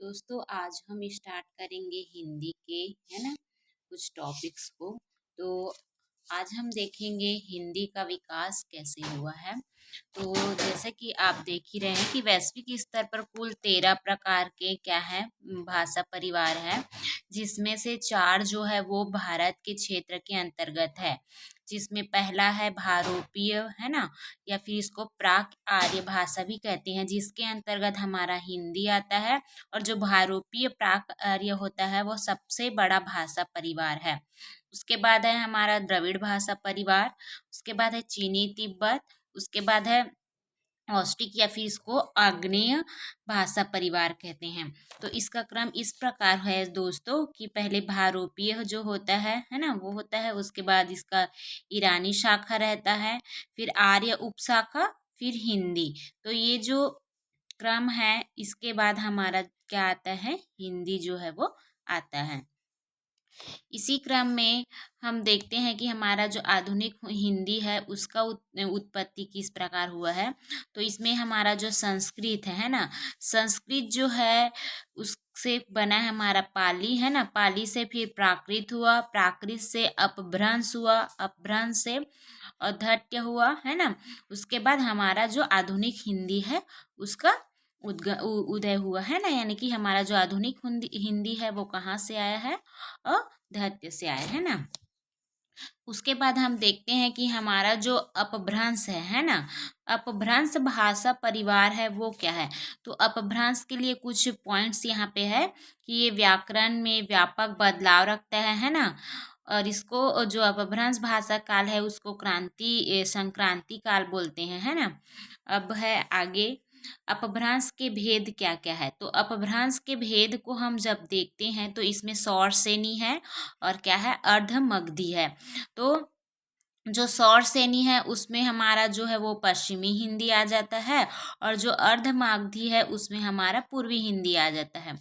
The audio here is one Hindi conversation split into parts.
दोस्तों आज हम स्टार्ट करेंगे हिंदी के है ना कुछ टॉपिक्स को। तो आज हम देखेंगे हिंदी का विकास कैसे हुआ है। तो जैसे कि आप देख ही रहे हैं कि वैश्विक स्तर पर कुल 13 प्रकार के क्या है भाषा परिवार है, जिसमें से 4 जो है वो भारत के क्षेत्र के अंतर्गत है। जिसमें पहला है भारोपीय है ना, या फिर इसको प्राक आर्य भाषा भी कहते हैं, जिसके अंतर्गत हमारा हिंदी आता है। और जो भारोपीय प्राक आर्य होता है वो सबसे बड़ा भाषा परिवार है। उसके बाद है हमारा द्रविड़ भाषा परिवार, उसके बाद है चीनी तिब्बत, उसके बाद है ऑस्ट्रिक या फिर इसको आग्नेय भाषा परिवार कहते हैं। तो इसका क्रम इस प्रकार है दोस्तों कि पहले भारोपीय जो होता है ना, वो होता है। उसके बाद इसका ईरानी शाखा रहता है, फिर आर्य उपशाखा, फिर हिंदी। तो ये जो क्रम है इसके बाद हमारा क्या आता है, हिंदी जो है वो आता है। इसी क्रम में हम देखते हैं कि हमारा जो आधुनिक हिंदी है उसका उत्पत्ति किस प्रकार हुआ है। तो इसमें हमारा जो संस्कृत है ना, संस्कृत जो है उससे बना है हमारा पाली है ना, पाली से फिर प्राकृत हुआ, प्राकृत से अपभ्रंश हुआ, अपभ्रंश से औद्धत्य हुआ है ना। उसके बाद हमारा जो आधुनिक हिंदी है उसका उदय हुआ है ना, यानी कि हमारा जो आधुनिक हिंदी है वो कहाँ से आया है, औद्धत्य से आया है ना। उसके बाद हम देखते हैं कि हमारा जो अपभ्रंश है ना, अपभ्रंश भाषा परिवार है वो क्या है। तो अपभ्रंश के लिए कुछ पॉइंट्स यहाँ पे है कि ये व्याकरण में व्यापक बदलाव रखता है ना। और इसको जो अपभ्रंश भाषा काल है उसको संक्रांति काल बोलते हैं है ना। अब है आगे अपभ्रंश के भेद क्या क्या है। तो अपभ्रंश के भेद को हम जब देखते हैं तो इसमें सौर श्रेणी है और क्या है, अर्धमगधी है। तो जो सौर श्रेणी है उसमें हमारा जो है वो पश्चिमी हिंदी आ जाता है, और जो अर्धमागधी है उसमें हमारा पूर्वी हिंदी आ जाता है।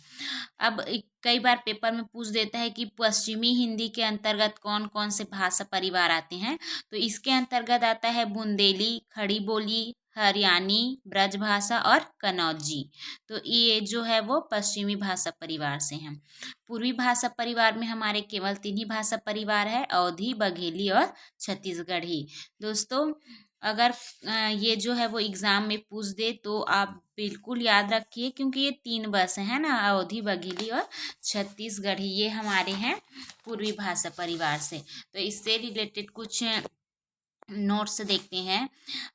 अब कई बार पेपर में पूछ देता है कि पश्चिमी हिंदी के अंतर्गत कौन कौन से भाषा परिवार आते हैं। तो इसके अंतर्गत आता है बुंदेली, खड़ी बोली, हरियाणी, ब्रजभाषा और कन्नौजी। तो ये जो है वो पश्चिमी भाषा परिवार से हैं। पूर्वी भाषा परिवार में हमारे केवल 3 ही भाषा परिवार है, अवधी, बघेली और छत्तीसगढ़ी। दोस्तों अगर ये जो है वो एग्ज़ाम में पूछ दे तो आप बिल्कुल याद रखिए, क्योंकि ये 3 बस हैं ना, अवधी, बघेली और छत्तीसगढ़ी, ये हमारे हैं पूर्वी भाषा परिवार से। तो इससे रिलेटेड कुछ नोट्स देखते हैं।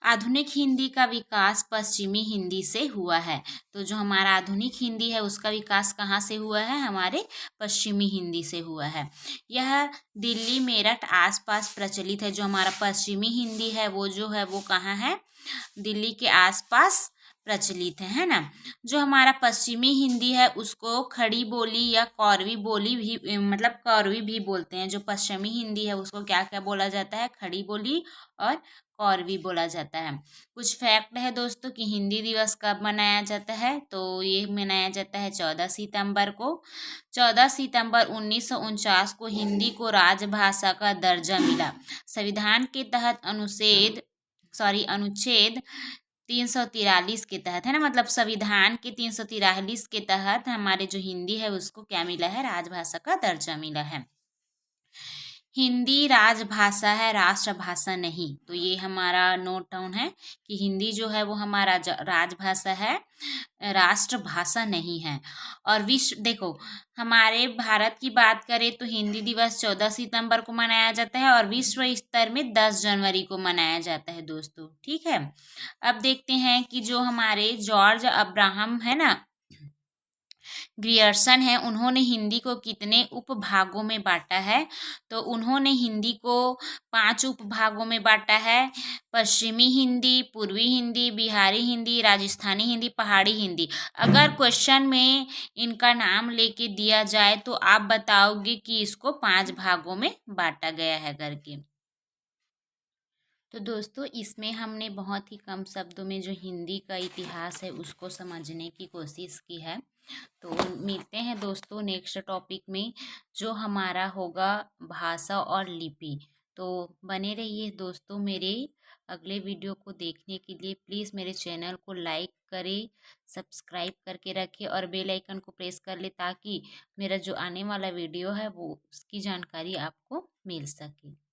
आधुनिक हिंदी का विकास पश्चिमी हिंदी से हुआ है। तो जो हमारा आधुनिक हिंदी है उसका विकास कहाँ से हुआ है, हमारे पश्चिमी हिंदी से हुआ है। यह दिल्ली, मेरठ आसपास प्रचलित है। जो हमारा पश्चिमी हिंदी है वो जो है वो कहाँ है, दिल्ली के आसपास प्रचलित है ना। जो हमारा पश्चिमी हिंदी है उसको खड़ी बोली या कौरवी बोली भी मतलब कौरवी भी बोलते हैं। जो पश्चिमी हिंदी है उसको क्या क्या बोला जाता है, खड़ी बोली और कौरवी बोला जाता है। कुछ फैक्ट है दोस्तों कि हिंदी दिवस कब मनाया जाता है। तो ये मनाया जाता है 14 सितंबर को। 14 सितंबर 1949 को हिंदी को राजभाषा का दर्जा मिला। संविधान के तहत अनुच्छेद 343 के तहत है ना, मतलब संविधान के 343 के तहत हमारे जो हिंदी है उसको क्या मिला है, राजभाषा का दर्जा मिला है। हिंदी राजभाषा है, राष्ट्रभाषा नहीं। तो ये हमारा नोट डाउन है कि हिंदी जो है वो हमारा राजभाषा है, राष्ट्रभाषा नहीं है। और विश्व देखो, हमारे भारत की बात करें तो हिंदी दिवस 14 सितंबर को मनाया जाता है और विश्व स्तर में 10 जनवरी को मनाया जाता है दोस्तों, ठीक है। अब देखते हैं कि जो हमारे जॉर्ज अब्राहम है ना, ग्रियर्सन है, उन्होंने हिंदी को कितने उपभागों में बांटा है। तो उन्होंने हिंदी को 5 उपभागों में बांटा है। पश्चिमी हिंदी, पूर्वी हिंदी, बिहारी हिंदी, राजस्थानी हिंदी, पहाड़ी हिंदी। अगर क्वेश्चन में इनका नाम लेके दिया जाए तो आप बताओगे कि इसको 5 भागों में बांटा गया है करके। तो दोस्तों इसमें हमने बहुत ही कम शब्दों में जो हिंदी का इतिहास है उसको समझने की कोशिश की है। तो मिलते हैं दोस्तों नेक्स्ट टॉपिक में, जो हमारा होगा भाषा और लिपि। तो बने रहिए दोस्तों मेरे अगले वीडियो को देखने के लिए। प्लीज़ मेरे चैनल को लाइक करें, सब्सक्राइब करके रखें और बेल आइकन को प्रेस कर ले ताकि मेरा जो आने वाला वीडियो है वो उसकी जानकारी आपको मिल सके।